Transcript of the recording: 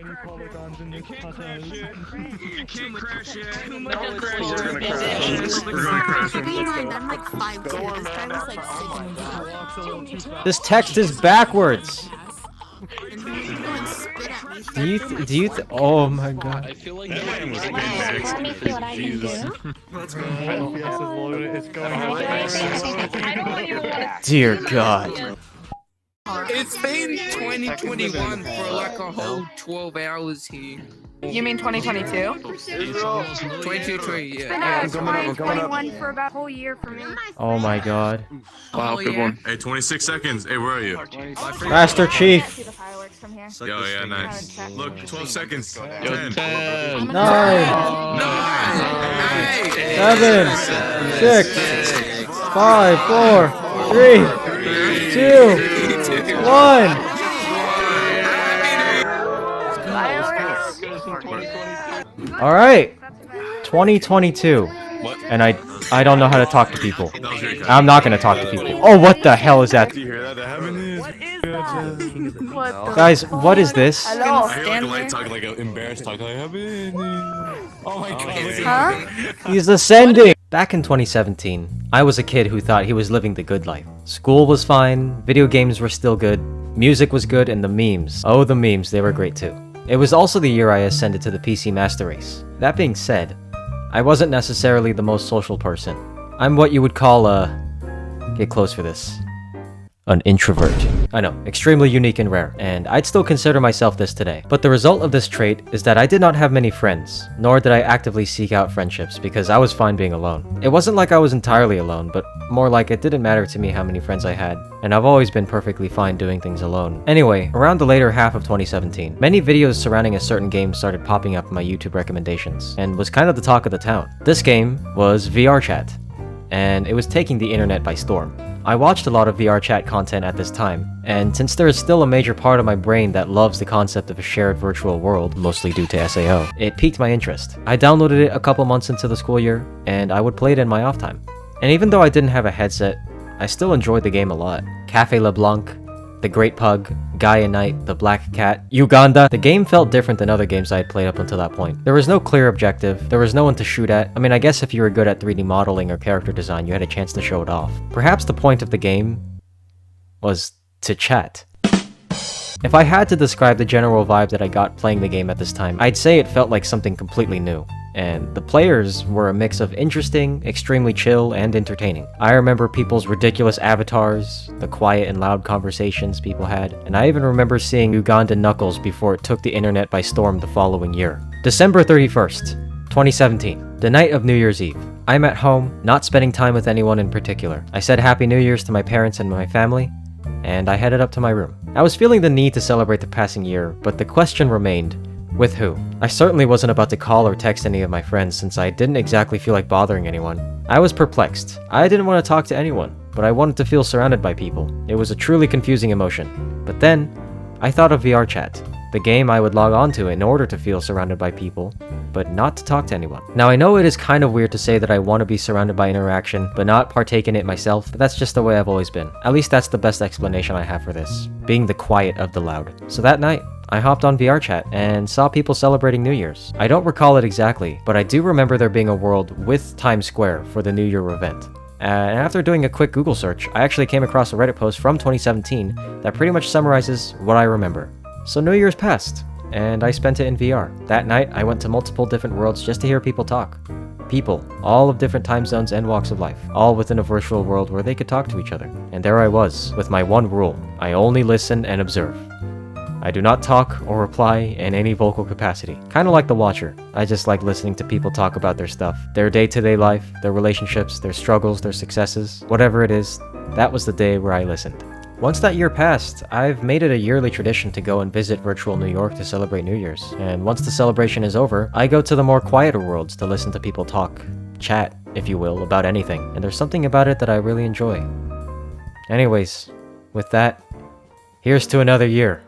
many polygons in this puzzle. You can't crash it. Too much We're aggression. gonna crash. I'm like 5'2". This guy was like 6'. This text is backwards. Oh my god. I feel like Let me see what I can do. Let's go. FPS is loaded. It's going I don't even want to. Dear god. It's been 2021 for like a whole 12 hours here. You mean 2022? 22, yeah. It's 2021 for about a whole year for me. Oh my god. Wow, good one. Hey, 26 seconds. Hey, where are you? Master Chief. See the fireworks from here. Yo, yeah, nice. Look, 12 seconds. 10. 9, 7, 6, 5, 4, 3, 2, 1. All right, 2022, and I don't know how to talk to people. I'm not gonna talk to people. Oh, what the hell is that? Do you hear that? That happened? Guys, what is this? Hello, I hear like a light talk, like an embarrassed talk, like oh my god. Huh? He's ascending! Back in 2017, I was a kid who thought he was living the good life. School was fine, video games were still good, music was good, and the memes. Oh, the memes, they were great too. It was also the year I ascended to the PC Master Race. That being said, I wasn't necessarily the most social person. I'm what you would call get close for this. An introvert. I know, extremely unique and rare, and I'd still consider myself this today. But the result of this trait is that I did not have many friends, nor did I actively seek out friendships because I was fine being alone. It wasn't like I was entirely alone, but more like it didn't matter to me how many friends I had, and I've always been perfectly fine doing things alone. Anyway, around the later half of 2017, many videos surrounding a certain game started popping up in my YouTube recommendations, and was kind of the talk of the town. This game was VR Chat, and it was taking the internet by storm. I watched a lot of VR chat content at this time, and since there is still a major part of my brain that loves the concept of a shared virtual world, mostly due to SAO, it piqued my interest. I downloaded it a couple months into the school year, and I would play it in my off time. And even though I didn't have a headset, I still enjoyed the game a lot. Cafe LeBlanc, The Great Pug, Gaia Knight, The Black Cat, Uganda. The game felt different than other games I had played up until that point. There was no clear objective, there was no one to shoot at. I mean, I guess if you were good at 3D modeling or character design, you had a chance to show it off. Perhaps the point of the game was to chat. If I had to describe the general vibe that I got playing the game at this time, I'd say it felt like something completely new. And the players were a mix of interesting, extremely chill, and entertaining. I remember people's ridiculous avatars, the quiet and loud conversations people had, and I even remember seeing Ugandan Knuckles before it took the internet by storm the following year. December 31st, 2017, the night of New Year's Eve. I'm at home, not spending time with anyone in particular. I said Happy New Year's to my parents and my family, and I headed up to my room. I was feeling the need to celebrate the passing year, but the question remained, with who? I certainly wasn't about to call or text any of my friends since I didn't exactly feel like bothering anyone. I was perplexed. I didn't want to talk to anyone, but I wanted to feel surrounded by people. It was a truly confusing emotion. But then, I thought of VR Chat, the game I would log on to in order to feel surrounded by people, but not to talk to anyone. Now I know it is kind of weird to say that I want to be surrounded by interaction, but not partake in it myself, but that's just the way I've always been. At least that's the best explanation I have for this, being the quiet of the loud. So that night, I hopped on VR Chat and saw people celebrating New Year's. I don't recall it exactly, but I do remember there being a world with Times Square for the New Year event. And after doing a quick Google search, I actually came across a Reddit post from 2017 that pretty much summarizes what I remember. So New Year's passed, and I spent it in VR. That night, I went to multiple different worlds just to hear people talk. People, all of different time zones and walks of life, all within a virtual world where they could talk to each other. And there I was, with my one rule: I only listen and observe. I do not talk or reply in any vocal capacity. Kinda like The Watcher. I just like listening to people talk about their stuff, their day-to-day life, their relationships, their struggles, their successes, whatever it is. That was the day where I listened. Once that year passed, I've made it a yearly tradition to go and visit virtual New York to celebrate New Year's. And once the celebration is over, I go to the more quieter worlds to listen to people talk, chat, if you will, about anything. And there's something about it that I really enjoy. Anyways, with that, here's to another year.